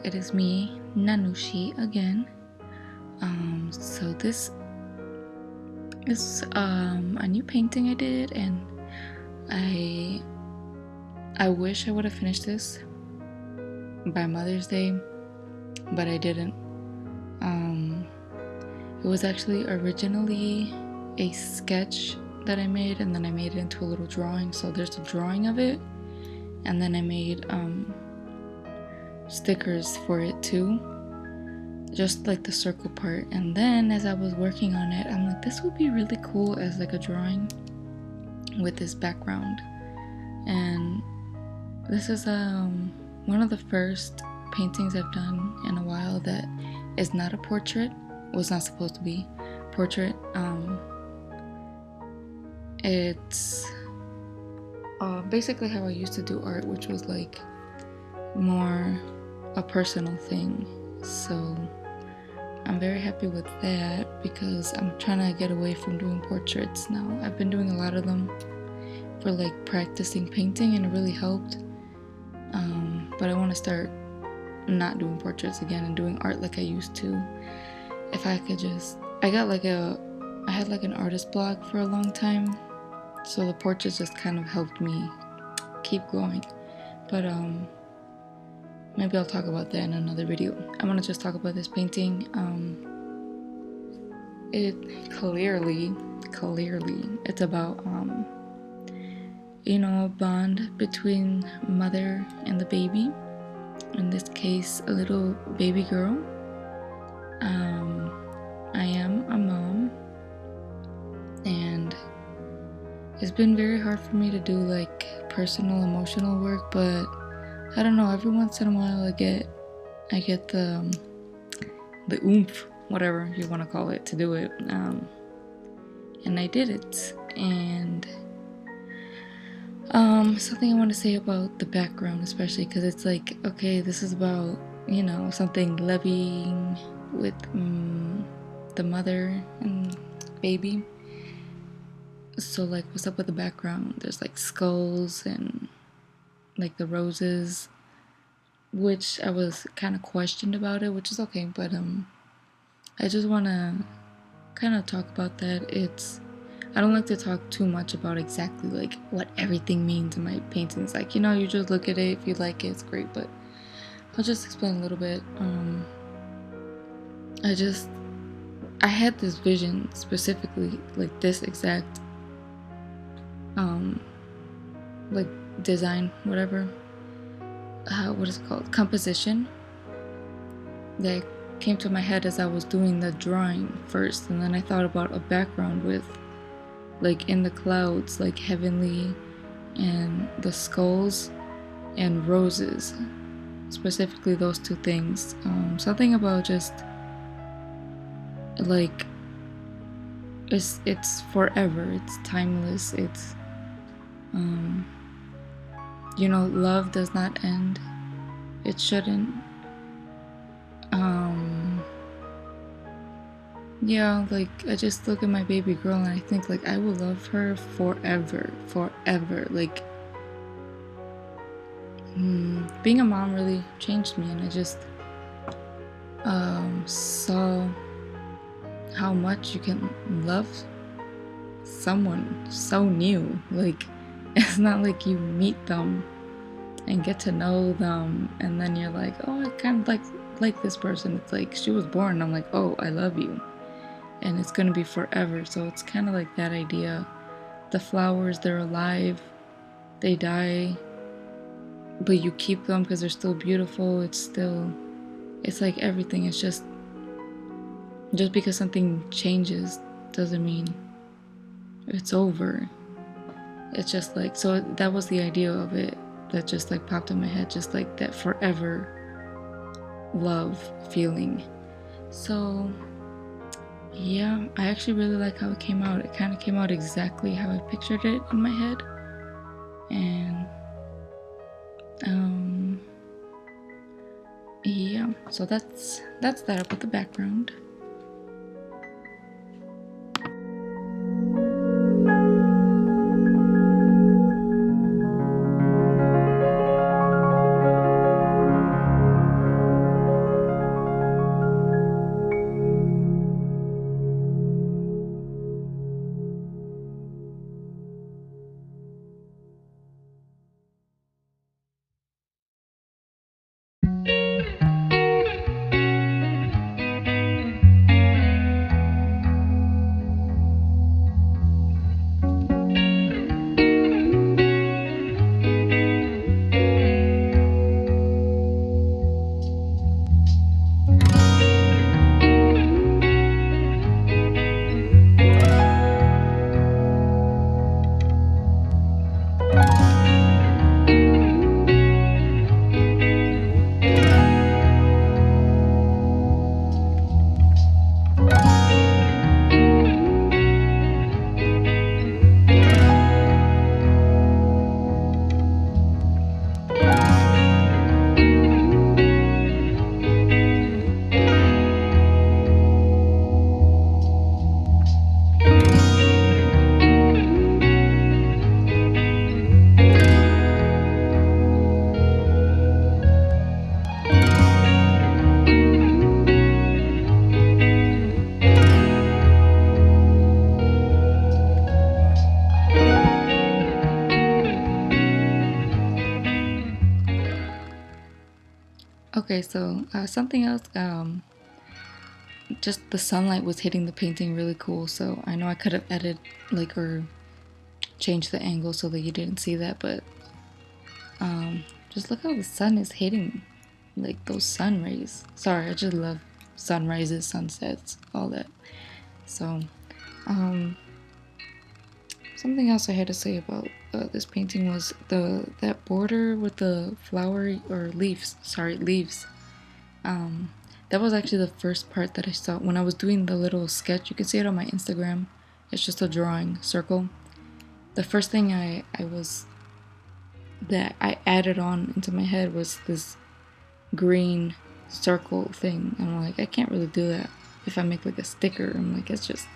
it is me, Nanushi, again. So this is a new painting I did, and I wish I would have finished this by Mother's Day, but I didn't. It was actually originally a sketch that I made, and then I made it into a little drawing. So there's a drawing of it, and then I made stickers for it too, just like the circle part. And then as I was working on it, I'm like, this would be really cool as like a drawing with this background. And this is one of the first paintings I've done in a while that is not a portrait. Was not supposed to be portrait. It's basically how I used to do art, which was like more a personal thing. So I'm very happy with that because I'm trying to get away from doing portraits now. I've been doing a lot of them for like practicing painting, and it really helped. But I want to start not doing portraits again and doing art like I used to. If I could just, I had like an artist block for a long time, so the portraits just kind of helped me keep going. But maybe I'll talk about that in another video. I want to just talk about this painting. It clearly it's about a bond between mother and the baby. In this case, a little baby girl. I am a mom, and it's been very hard for me to do like personal emotional work, but I don't know, every once in a while I get the oomph, whatever you want to call it, to do it. And I did it. And something I want to say about the background, especially because it's like, okay, this is about something loving with the mother and baby. So like, what's up with the background? There's like skulls and like the roses, which I was kind of questioned about it, which is okay, but I just want to kind of talk about that. I don't like to talk too much about exactly like what everything means in my paintings. Like, you just look at it, if you like it, it's great, but I'll just explain a little bit. I had this vision specifically, like this exact like design, whatever, what is it called, composition, that came to my head as I was doing the drawing first, and then I thought about a background with like in the clouds, like heavenly, and the skulls and roses, specifically those two things. Something about just like it's forever, it's timeless, it's love does not end, it shouldn't. Like I just look at my baby girl and I think like I will love her forever. Like being a mom really changed me, and I just saw how much you can love someone so new. Like, it's not like you meet them and get to know them and then you're like, oh, I kind of like this person. It's like she was born, I'm like, oh, I love you, and it's gonna be forever. So it's kind of like that idea. The flowers, they're alive, they die, but you keep them because they're still beautiful. It's like everything. It's just because something changes doesn't mean it's over. It's just like, so that was the idea of it that just like popped in my head, just like that forever love feeling. So yeah, I actually really like how it came out. It kind of came out exactly how I pictured it in my head. And yeah, so that's that about the background. Okay, so something else. Just the sunlight was hitting the painting really cool. So I know I could have edited like or changed the angle so that you didn't see that, but just look how the sun is hitting, like those sun rays. Sorry, I just love sunrises, sunsets, all that. So, something else I had to say about this painting was that border with the flowery or leaves. Sorry, leaves. That was actually the first part that I saw when I was doing the little sketch. You can see it on my Instagram. It's just a drawing circle. The first thing that I added on into my head was this green circle thing. And I'm like, I can't really do that if I make like a sticker. I'm like, that's just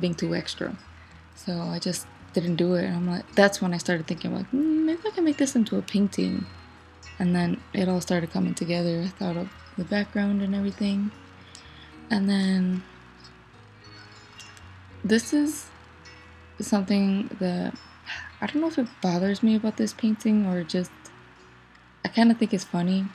being too extra. So I just didn't do it. And I'm like, that's when I started thinking like, maybe I can make this into a painting. And then it all started coming together. I thought of the background and everything. And then this is something that I don't know if it bothers me about this painting or just I kind of think it's funny,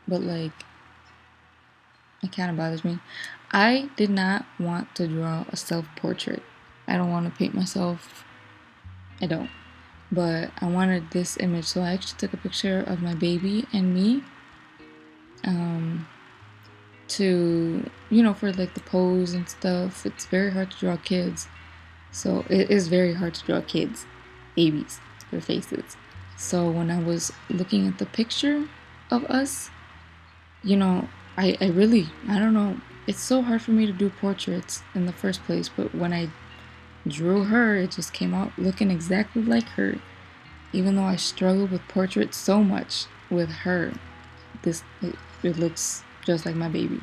but like it kind of bothers me. I did not want to draw a self-portrait. I don't want to paint myself. I don't. But I wanted this image, so I actually took a picture of my baby and me to, for like the pose and stuff. It's very hard to draw kids. So it is very hard to draw kids, babies, their faces. So when I was looking at the picture of us, I don't know, it's so hard for me to do portraits in the first place, but when I drew her, it just came out looking exactly like her. Even though I struggled with portraits so much with her, it looks just like my baby.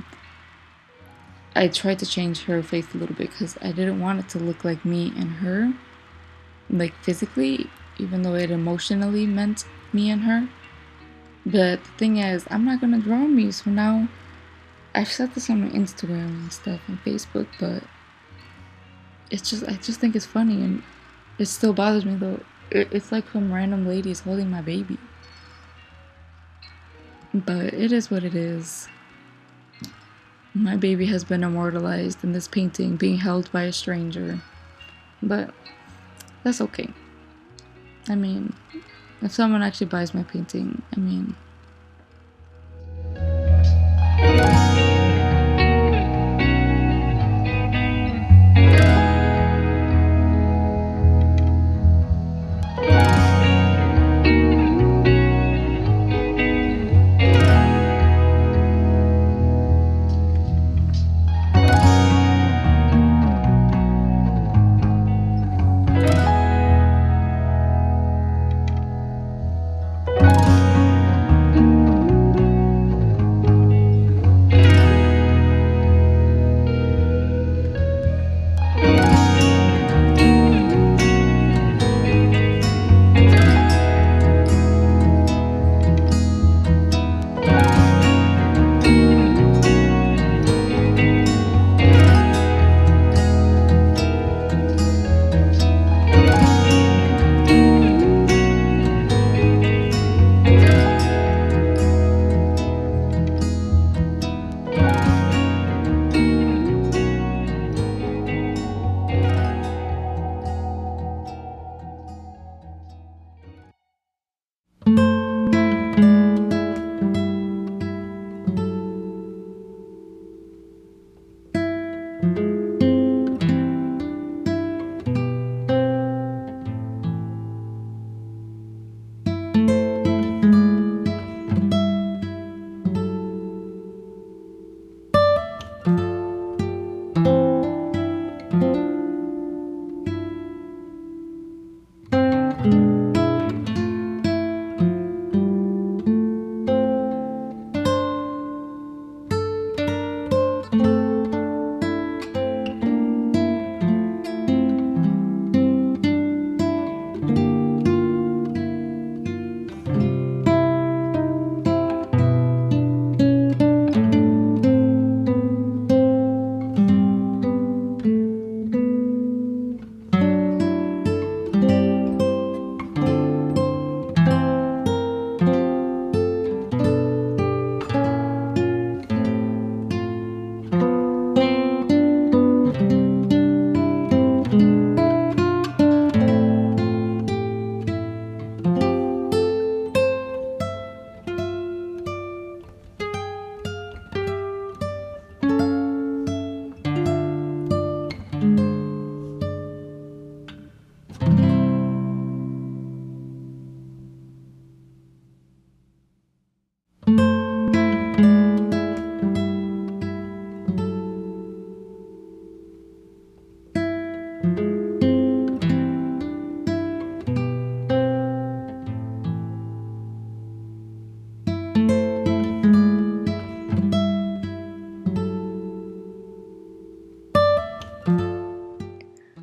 I tried to change her face a little bit because I didn't want it to look like me and her, like physically, even though it emotionally meant me and her. But the thing is, I'm not gonna draw me, so now I've said this on my Instagram and stuff and Facebook, but I just think it's funny, and it still bothers me though. It's like some random lady is holding my baby. But it is what it is. My baby has been immortalized in this painting, being held by a stranger. But that's okay. I mean, if someone actually buys my painting,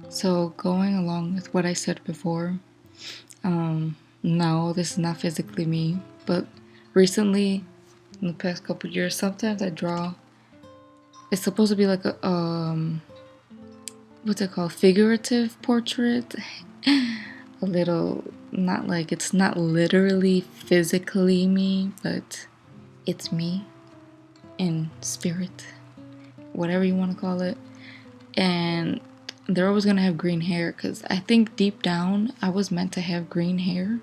So going along with what I said before, no, this is not physically me, but recently, in the past couple years, sometimes I draw. It's supposed to be like a what's it called? Figurative portrait. A little, not like, it's not literally physically me, but it's me in spirit, whatever you want to call it. And they're always gonna have green hair, because I think deep down I was meant to have green hair.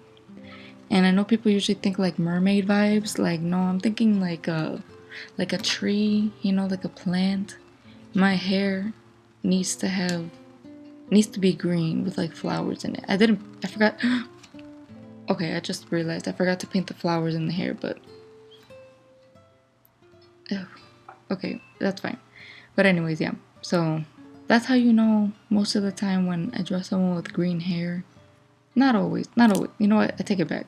And I know people usually think like mermaid vibes. Like, no, I'm thinking like a tree, like a plant. My hair needs to be green with like flowers in it. I forgot. Okay, I just realized I forgot to paint the flowers in the hair, but okay, that's fine. But anyways, yeah. So that's how you know most of the time when I draw someone with green hair. Not always. You know what? I take it back.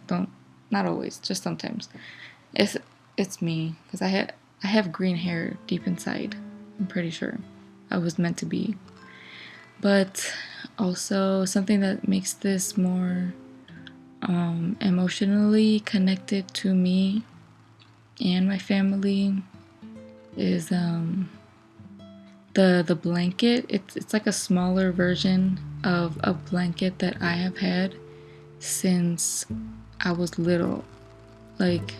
Not always. Just sometimes. It's me, because I have green hair deep inside. I'm pretty sure I was meant to be. But also something that makes this more emotionally connected to me and my family is the blanket. It's like a smaller version of a blanket that I have had since I was little. Like,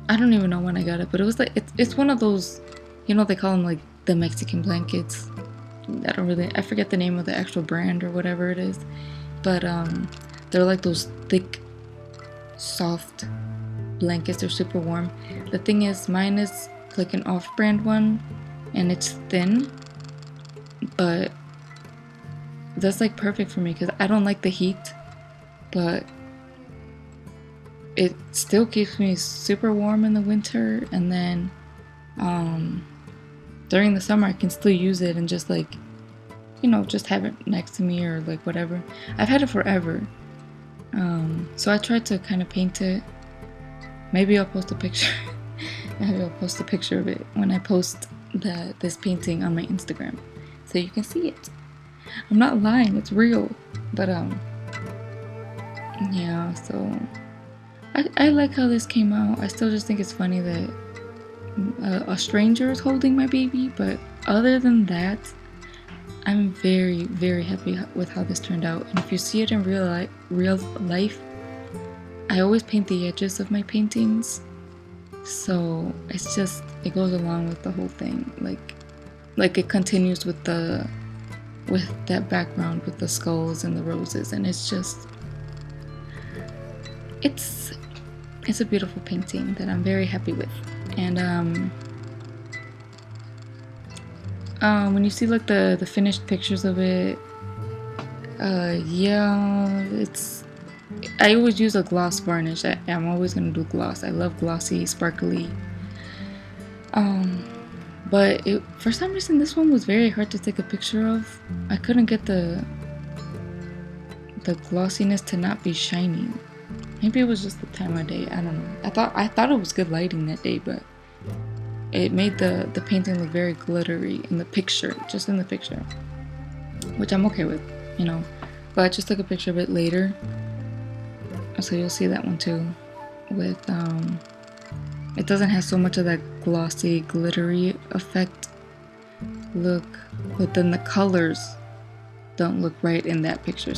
I don't even know when I got it, but it was like it's one of those, they call them like the Mexican blankets. I forget the name of the actual brand or whatever it is, but they're like those thick, soft blankets. They're super warm. The thing is, mine is like an off-brand one, and it's thin, but that's like perfect for me because I don't like the heat, but it still keeps me super warm in the winter, and then during the summer I can still use it and just like, just have it next to me or like whatever. I've had it forever. So I tried to kind of paint it. Maybe I'll post a picture. Maybe I'll post a picture of it when I post this painting on my Instagram, so you can see it. I'm not lying, it's real. But yeah, so I like how this came out. I still just think it's funny that a stranger is holding my baby, but other than that, I'm very, very happy with how this turned out. And if you see it in real life, I always paint the edges of my paintings, so it goes along with the whole thing. Like it continues with that background with the skulls and the roses, and it's a beautiful painting that I'm very happy with. And when you see like the finished pictures of it, yeah, I always use a gloss varnish. I'm always gonna do gloss. I love glossy, sparkly. But for some reason this one was very hard to take a picture of. I couldn't get the glossiness to not be shiny. Maybe it was just the time of day. I don't know. I thought it was good lighting that day, but it made the painting look very glittery in the picture, just in the picture, which I'm okay with, But I just took a picture of it later, so you'll see that one too. With it doesn't have so much of that glossy, glittery effect look, but then the colors don't look right in that picture.